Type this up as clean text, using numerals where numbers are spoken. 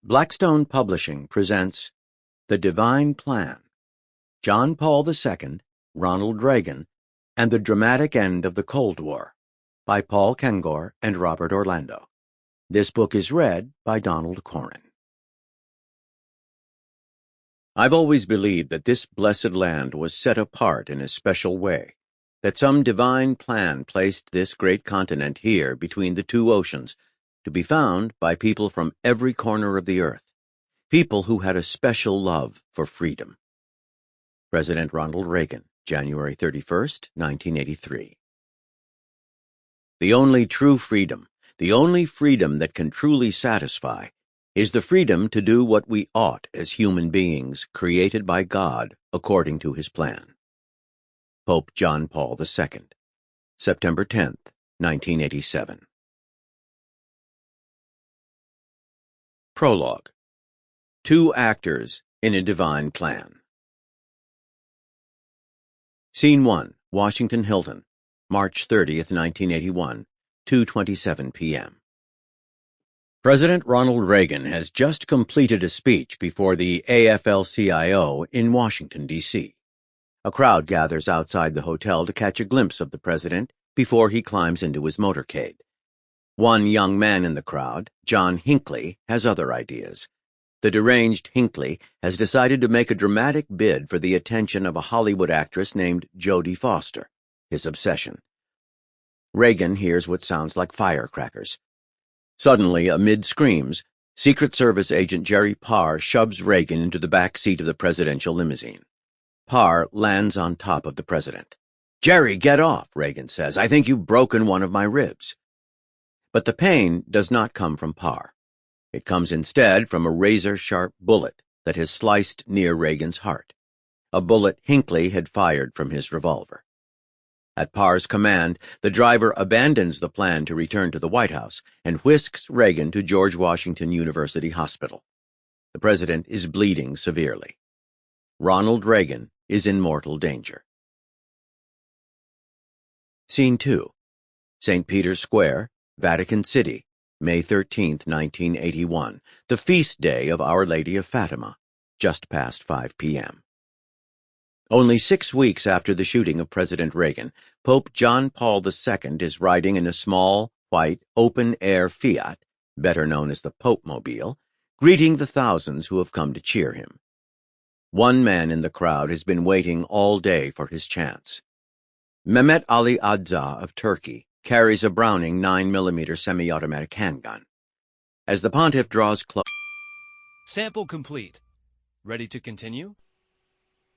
Blackstone Publishing presents The Divine Plan, John Paul II, Ronald Reagan, and the Dramatic End of the Cold War, by Paul Kengor and Robert Orlando. This book is read by Donald Corren. I've always believed that this blessed land was set apart in a special way, that some divine plan placed this great continent here between the two oceans, to be found by people from every corner of the earth, people who had a special love for freedom. President Ronald Reagan, January 31st, 1983. The only true freedom, the only freedom that can truly satisfy, is the freedom to do what we ought as human beings created by God according to His plan. Pope John Paul II, September 10th, 1987. Prologue. Two actors in a divine plan. Scene 1, Washington Hilton, March 30th, 1981, 2:27 p.m. President Ronald Reagan has just completed a speech before the AFL-CIO in Washington, D.C. A crowd gathers outside the hotel to catch a glimpse of the president before he climbs into his motorcade. One young man in the crowd, John Hinckley, has other ideas. The deranged Hinckley has decided to make a dramatic bid for the attention of a Hollywood actress named Jodie Foster, his obsession. Reagan hears what sounds like firecrackers. Suddenly, amid screams, Secret Service agent Jerry Parr shoves Reagan into the back seat of the presidential limousine. Parr lands on top of the president. "Jerry, get off," Reagan says. "I think you've broken one of my ribs." But the pain does not come from Parr. It comes instead from a razor-sharp bullet that has sliced near Reagan's heart, a bullet Hinckley had fired from his revolver. At Parr's command, the driver abandons the plan to return to the White House and whisks Reagan to George Washington University Hospital. The president is bleeding severely. Ronald Reagan is in mortal danger. Scene 2, St. Peter's Square, Vatican City, May 13, 1981, the feast day of Our Lady of Fatima, just past 5 p.m. Only 6 weeks after the shooting of President Reagan, Pope John Paul II is riding in a small, white, open-air Fiat, better known as the Pope-mobile, greeting the thousands who have come to cheer him. One man in the crowd has been waiting all day for his chance. Mehmet Ali Adza of Turkey carries a Browning 9mm semi-automatic handgun. As the pontiff draws close... Sample complete. Ready to continue?